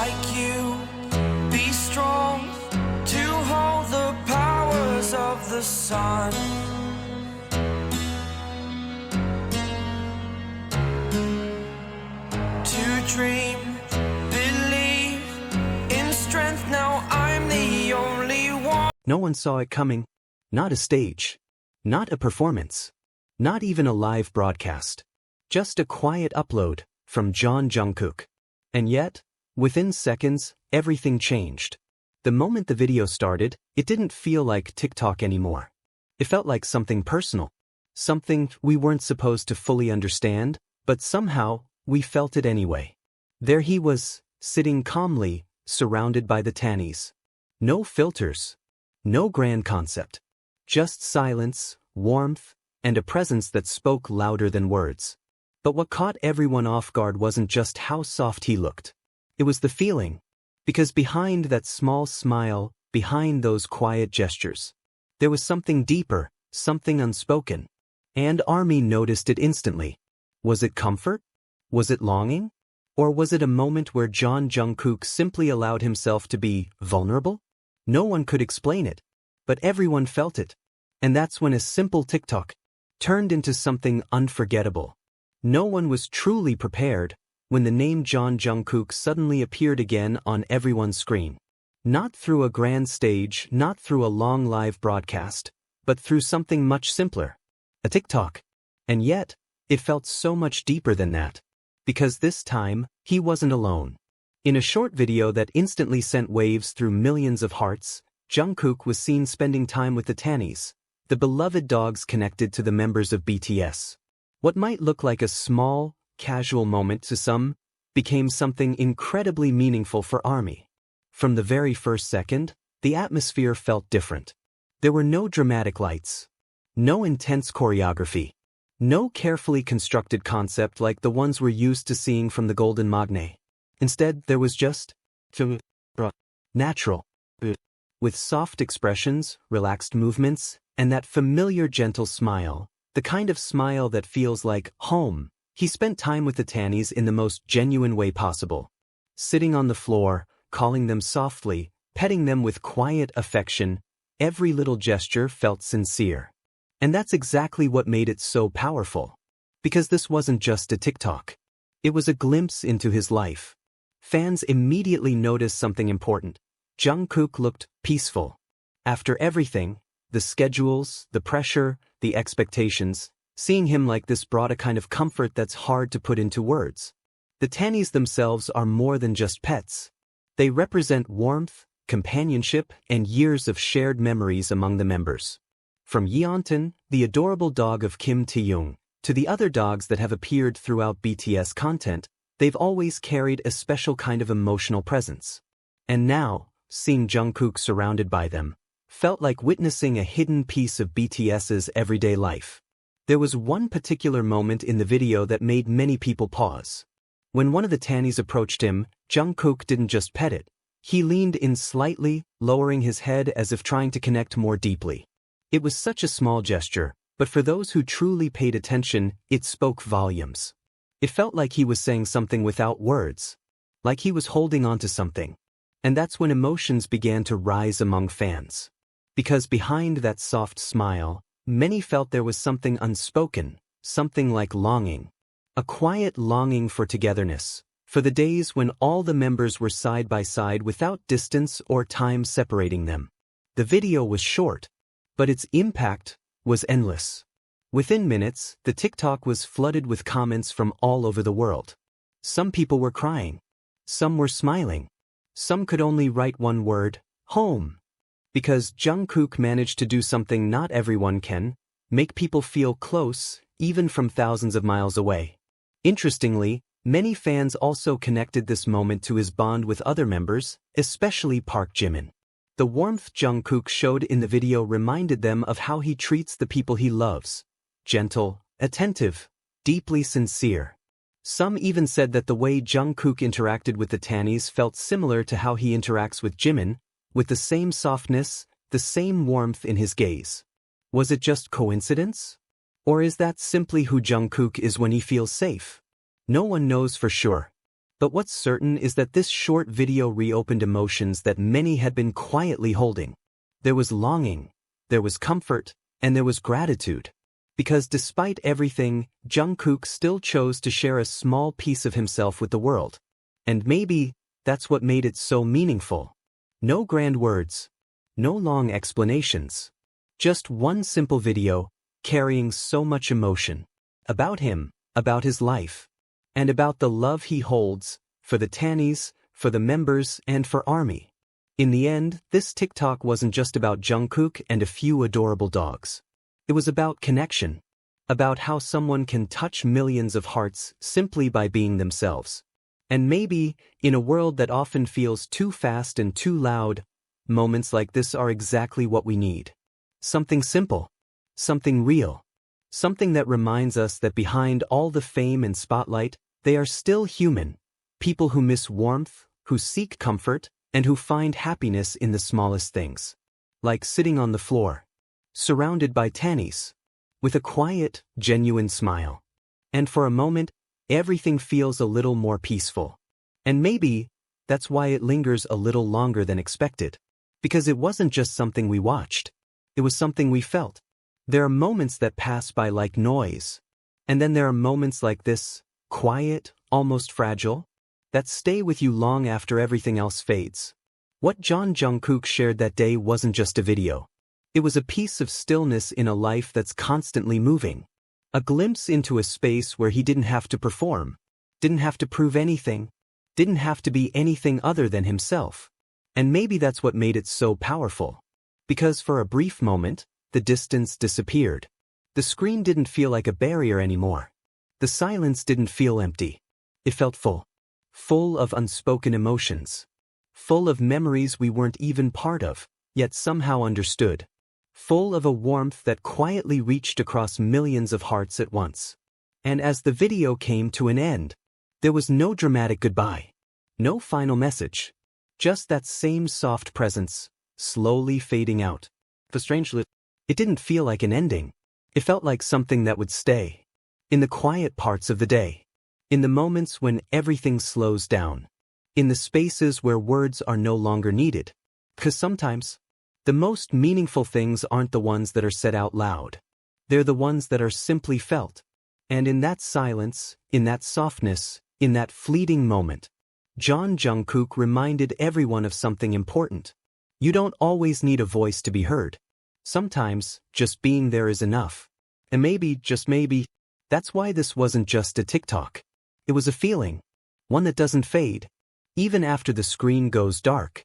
like you. Be strong to hold the powers of the sun. To dream, believe in strength. Now I'm the only one. No one saw it coming. Not a stage. Not a performance. Not even a live broadcast. Just a quiet upload from Jeon Jungkook. And yet, within seconds, everything changed. The moment the video started, it didn't feel like TikTok anymore. It felt like something personal. Something we weren't supposed to fully understand, but somehow, we felt it anyway. There he was, sitting calmly, surrounded by the Tannies. No filters. No grand concept. Just silence, warmth, and a presence that spoke louder than words. But what caught everyone off guard wasn't just how soft he looked. It was the feeling. Because behind that small smile, behind those quiet gestures, there was something deeper, something unspoken. And ARMY noticed it instantly. Was it comfort? Was it longing? Or was it a moment where Jeon Jungkook simply allowed himself to be vulnerable? No one could explain it. But everyone felt it. And that's when a simple TikTok turned into something unforgettable. No one was truly prepared when the name Jeon Jungkook suddenly appeared again on everyone's screen. Not through a grand stage, not through a long live broadcast, but through something much simpler. A TikTok. And yet, it felt so much deeper than that. Because this time, he wasn't alone. In a short video that instantly sent waves through millions of hearts, Jungkook was seen spending time with the Tannies, the beloved dogs connected to the members of BTS. What might look like a small, casual moment to some, became something incredibly meaningful for ARMY. From the very first second, the atmosphere felt different. There were no dramatic lights. No intense choreography. No carefully constructed concept like the ones we're used to seeing from the Golden Magne. Instead, there was just natural. With soft expressions, relaxed movements, and that familiar gentle smile, the kind of smile that feels like home, he spent time with the Tannies in the most genuine way possible. Sitting on the floor, calling them softly, petting them with quiet affection, every little gesture felt sincere. And that's exactly what made it so powerful. Because this wasn't just a TikTok. It was a glimpse into his life. Fans immediately noticed something important. Jungkook looked peaceful. After everything, the schedules, the pressure, the expectations, seeing him like this brought a kind of comfort that's hard to put into words. The Tannies themselves are more than just pets. They represent warmth, companionship, and years of shared memories among the members. From Yeontan, the adorable dog of Kim Taehyung, to the other dogs that have appeared throughout BTS content, they've always carried a special kind of emotional presence. And now, seeing Jungkook surrounded by them, felt like witnessing a hidden piece of BTS's everyday life. There was one particular moment in the video that made many people pause. When one of the Tannies approached him, Jungkook didn't just pet it. He leaned in slightly, lowering his head as if trying to connect more deeply. It was such a small gesture, but for those who truly paid attention, it spoke volumes. It felt like he was saying something without words. Like he was holding on to something. And that's when emotions began to rise among fans. Because behind that soft smile, many felt there was something unspoken, something like longing. A quiet longing for togetherness, for the days when all the members were side by side without distance or time separating them. The video was short, but its impact was endless. Within minutes, the TikTok was flooded with comments from all over the world. Some people were crying. Some were smiling. Some could only write one word, home. Because Jungkook managed to do something not everyone can, make people feel close, even from thousands of miles away. Interestingly, many fans also connected this moment to his bond with other members, especially Park Jimin. The warmth Jungkook showed in the video reminded them of how he treats the people he loves. Gentle, attentive, deeply sincere. Some even said that the way Jungkook interacted with the Tannies felt similar to how he interacts with Jimin, with the same softness, the same warmth in his gaze. Was it just coincidence? Or is that simply who Jungkook is when he feels safe? No one knows for sure. But what's certain is that this short video reopened emotions that many had been quietly holding. There was longing, there was comfort, and there was gratitude. Because despite everything, Jungkook still chose to share a small piece of himself with the world. And maybe that's what made it so meaningful. No grand words, no long explanations. Just one simple video, carrying so much emotion. About him, about his life, and about the love he holds for the Tannies, for the members, and for ARMY. In the end, this TikTok wasn't just about Jungkook and a few adorable dogs. It was about connection, about how someone can touch millions of hearts simply by being themselves. And maybe, in a world that often feels too fast and too loud, moments like this are exactly what we need. Something simple, something real, something that reminds us that behind all the fame and spotlight, they are still human, people who miss warmth, who seek comfort, and who find happiness in the smallest things. Like sitting on the floor, surrounded by Tannies, with a quiet, genuine smile. And for a moment, everything feels a little more peaceful. And maybe that's why it lingers a little longer than expected. Because it wasn't just something we watched. It was something we felt. There are moments that pass by like noise. And then there are moments like this, quiet, almost fragile, that stay with you long after everything else fades. What Jeon Jungkook shared that day wasn't just a video. It was a piece of stillness in a life that's constantly moving. A glimpse into a space where he didn't have to perform, didn't have to prove anything, didn't have to be anything other than himself. And maybe that's what made it so powerful. Because for a brief moment, the distance disappeared. The screen didn't feel like a barrier anymore. The silence didn't feel empty. It felt full. Full of unspoken emotions. Full of memories we weren't even part of, yet somehow understood. Full of a warmth that quietly reached across millions of hearts at once. And as the video came to an end, there was no dramatic goodbye. No final message. Just that same soft presence, slowly fading out. But strangely, it didn't feel like an ending. It felt like something that would stay. In the quiet parts of the day. In the moments when everything slows down. In the spaces where words are no longer needed. 'Cause sometimes, the most meaningful things aren't the ones that are said out loud. They're the ones that are simply felt. And in that silence, in that softness, in that fleeting moment, Jeon Jungkook reminded everyone of something important. You don't always need a voice to be heard. Sometimes, just being there is enough. And maybe, just maybe, that's why this wasn't just a TikTok. It was a feeling. One that doesn't fade. Even after the screen goes dark.